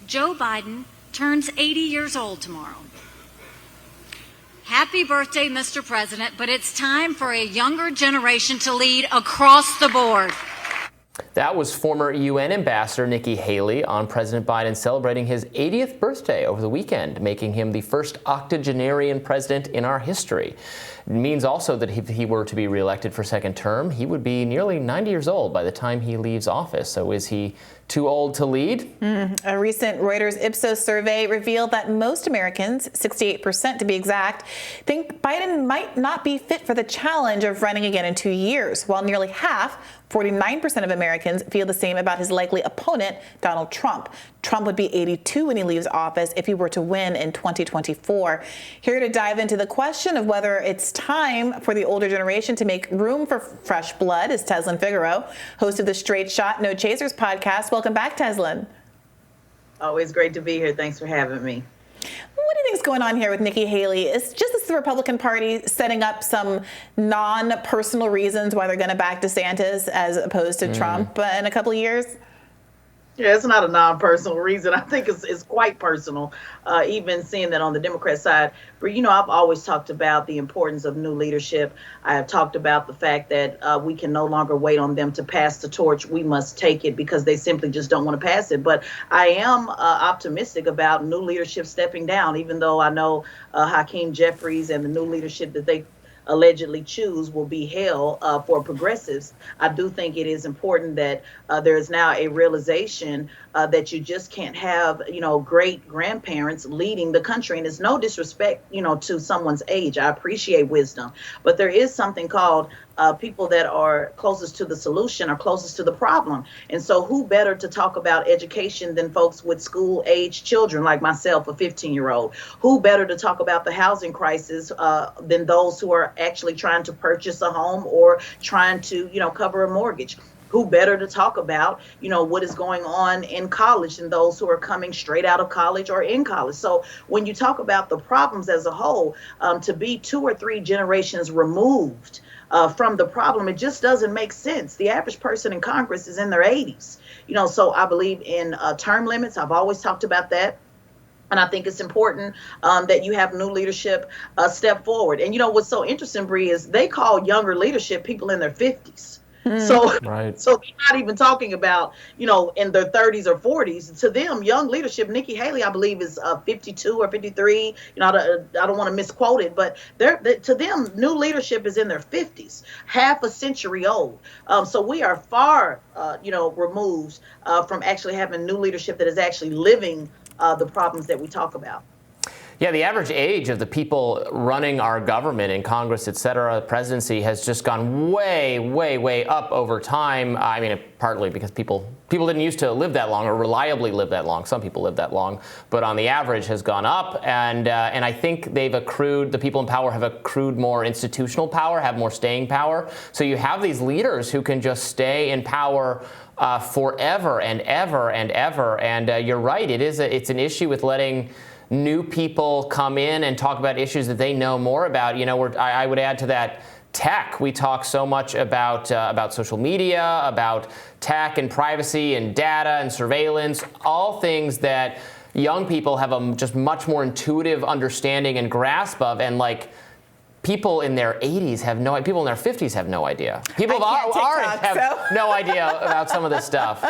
Joe Biden turns 80 years old tomorrow. Happy birthday, Mr. President, but it's time for a younger generation to lead across the board. That was former UN Ambassador Nikki Haley on President Biden celebrating his 80th birthday over the weekend, making him the first octogenarian president in our history. It means also that if he were to be reelected for second term, he would be nearly 90 years old by the time he leaves office. So is he too old to lead? A recent Reuters Ipsos survey revealed that most Americans, 68% to be exact, think Biden might not be fit for the challenge of running again in 2 years, while nearly half, 49% of Americans, feel the same about his likely opponent, Donald Trump. Trump would be 82 when he leaves office if he were to win in 2024. Here to dive into the question of whether it's time for the older generation to make room for fresh blood is Tezlyn Figaro, host of the Straight Shot No Chasers podcast. Welcome back, Tezlyn. Always great to be here. Thanks for having me. What do you think is going on here with Nikki Haley? Is the Republican Party setting up some non-personal reasons why they're going to back DeSantis as opposed to Trump in a couple of years? Yeah, it's not a non-personal reason. I think it's quite personal, even seeing that on the Democrat side. But, I've always talked about the importance of new leadership. I have talked about the fact that we can no longer wait on them to pass the torch. We must take it because they simply just don't want to pass it. But I am optimistic about new leadership stepping down, even though I know Hakeem Jeffries and the new leadership that they allegedly choose will be hell for progressives. I do think it is important that there is now a realization that you just can't have, great grandparents leading the country. And it's no disrespect, to someone's age. I appreciate wisdom. But there is something called people that are closest to the solution are closest to the problem. And so who better to talk about education than folks with school-age children like myself, a 15-year-old? Who better to talk about the housing crisis than those who are actually trying to purchase a home or trying to, cover a mortgage? Who better to talk about, what is going on in college than those who are coming straight out of college or in college? So when you talk about the problems as a whole, to be 2 or 3 generations removed from the problem, it just doesn't make sense. The average person in Congress is in their 80s, so I believe in term limits. I've always talked about that. And I think it's important that you have new leadership step forward. And what's so interesting, Bree, is they call younger leadership people in their 50s. So, right. So they're not even talking about, in their 30s or 40s. To them, young leadership, Nikki Haley, I believe, is 52 or 53. I don't want to misquote it, but to them, new leadership is in their 50s, half a century old. So we are far, removed from actually having new leadership that is actually living the problems that we talk about. Yeah, the average age of the people running our government in Congress, et cetera, presidency has just gone way, way, way up over time. I mean, partly because people didn't used to live that long or reliably live that long. Some people live that long, but on the average has gone up. And I think the people in power have accrued more institutional power, have more staying power. So you have these leaders who can just stay in power forever and ever and ever. And you're right, it's an issue with letting new people come in and talk about issues that they know more about. I would add to that tech. We talk so much about social media, about tech and privacy and data and surveillance, all things that young people have a just much more intuitive understanding and grasp of, and people in their 80s have no idea. People in their 50s have no idea. People of our age have no idea about some of this stuff.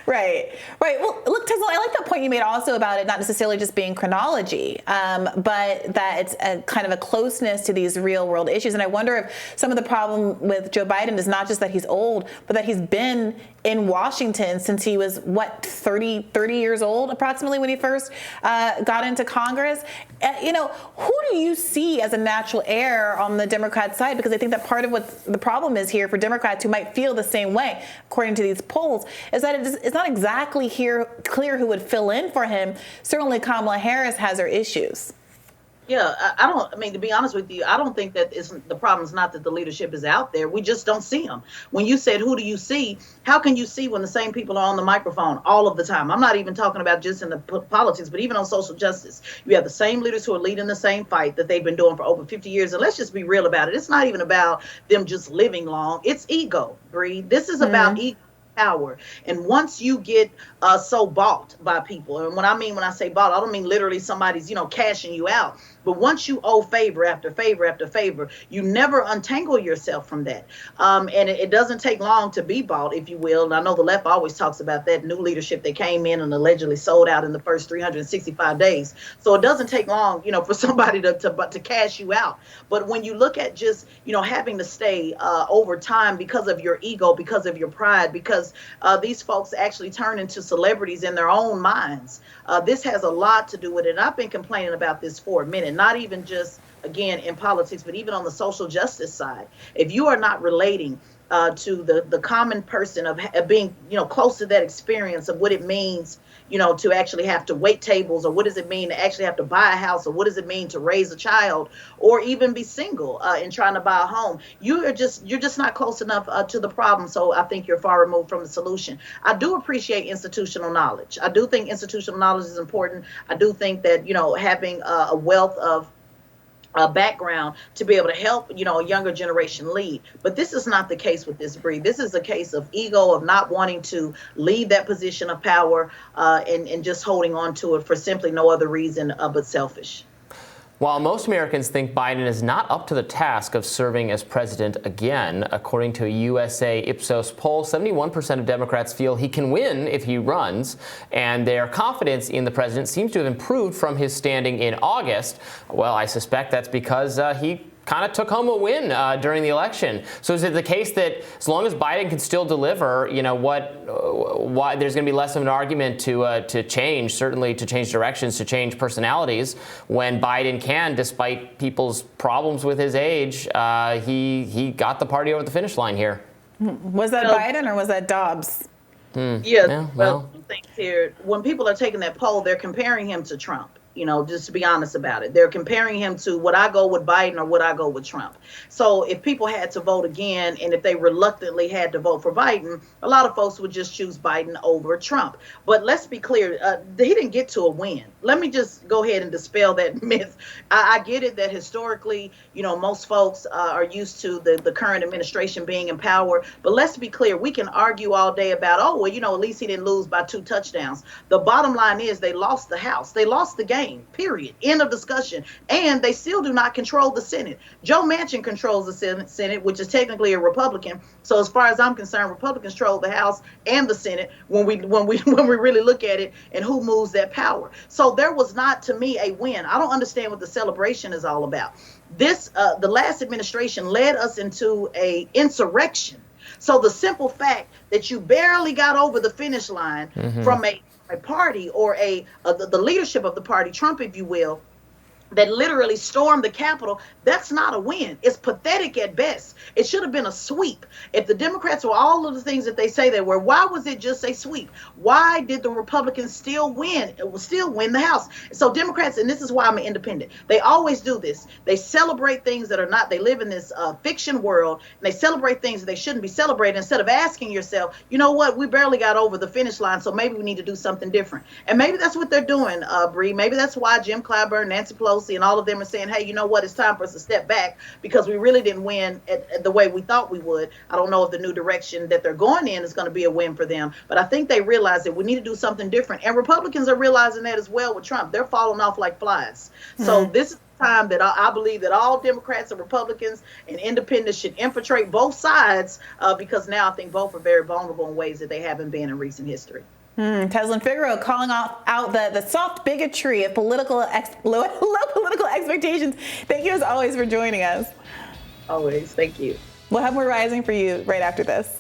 Right. Well, look, Tezlyn, I like that point you made also about it not necessarily just being chronology, but that it's a kind of a closeness to these real world issues. And I wonder if some of the problem with Joe Biden is not just that he's old, but that he's been in Washington since he was, 30 years old approximately when he first got into Congress. Who do you see as a natural heir on the Democrat side? Because I think that part of what the problem is here for Democrats who might feel the same way, according to these polls, is that it's not exactly clear who would fill in for him. Certainly Kamala Harris has her issues. Yeah, to be honest with you, I don't think that the problem is not that the leadership is out there. We just don't see them. When you said, who do you see? How can you see when the same people are on the microphone all of the time? I'm not even talking about just in the politics, but even on social justice. You have the same leaders who are leading the same fight that they've been doing for over 50 years. And let's just be real about it. It's not even about them just living long. It's ego, Bree. This is about ego. power. And once you get so bought by people, and when I say bought, I don't mean literally somebody's, cashing you out. But once you owe favor after favor after favor, you never untangle yourself from that. And it doesn't take long to be bought, if you will. And I know the left always talks about that new leadership that came in and allegedly sold out in the first 365 days. So it doesn't take long, for somebody to cash you out. But when you look at just, having to stay over time because of your ego, because of your pride, because these folks actually turn into celebrities in their own minds, this has a lot to do with it. And I've been complaining about this for a minute, not even just, again, in politics, but even on the social justice side. If you are not relating to the common person of being, close to that experience of what it means, to actually have to wait tables, or what does it mean to actually have to buy a house, or what does it mean to raise a child, or even be single and trying to buy a home, you're just not close enough to the problem. So I think you're far removed from the solution. I do appreciate institutional knowledge. I do think institutional knowledge is important. I do think that, having a wealth of background to be able to help, a younger generation lead. But this is not the case with this breed. This is a case of ego, of not wanting to leave that position of power and just holding on to it for simply no other reason but selfish. While most Americans think Biden is not up to the task of serving as president again, according to a USA Ipsos poll, 71% of Democrats feel he can win if he runs, and their confidence in the president seems to have improved from his standing in August. Well, I suspect that's because he kind of took home a win during the election. So is it the case that as long as Biden can still deliver, why there's going to be less of an argument to change, certainly to change directions, to change personalities, when Biden can, despite people's problems with his age, he got the party over the finish line here. Was that Biden or was that Dobbs? Yeah, well, things here. When people are taking that poll, they're comparing him to Trump. Just to be honest about it, they're comparing him to would I go with Biden or would I go with Trump? So if people had to vote again, and if they reluctantly had to vote for Biden, a lot of folks would just choose Biden over Trump. But let's be clear, he didn't get to a win. Let me just go ahead and dispel that myth. I get it that historically, most folks are used to the current administration being in power. But let's be clear, we can argue all day about, at least he didn't lose by 2 touchdowns. The bottom line is they lost the House. They lost the game. Period. End of discussion. And they still do not control the Senate. Joe Manchin controls the Senate, which is technically a Republican. So as far as I'm concerned, Republicans control the House and the Senate when we really look at it and who moves that power. So there was not, to me, a win. I don't understand what the celebration is all about. The last administration led us into a insurrection. So the simple fact that you barely got over the finish line from a party or the leadership of the party, Trump, if you will, that literally stormed the Capitol, that's not a win. It's pathetic at best. It should have been a sweep. If the Democrats were all of the things that they say they were, why was it just a sweep? Why did the Republicans still win the House? So Democrats, and this is why I'm an independent, they always do this. They celebrate things that are not, they live in this fiction world, and they celebrate things that they shouldn't be celebrating instead of asking yourself, you know what, we barely got over the finish line, so maybe we need to do something different. And maybe that's what they're doing, Bree. Maybe that's why Jim Clyburn, Nancy Pelosi, and all of them are saying, hey, you know what, it's time for us to step back because we really didn't win at the way we thought we would. I don't know if the new direction that they're going in is going to be a win for them, but I think they realize that we need to do something different. And Republicans are realizing that as well with Trump. They're falling off like flies. So this is the time that I believe that all Democrats and Republicans and independents should infiltrate both sides because now I think both are very vulnerable in ways that they haven't been in recent history. Tezlyn Figaro calling out the soft bigotry of low political expectations. Thank you as always for joining us. Always. Thank you. We'll have more Rising for you right after this.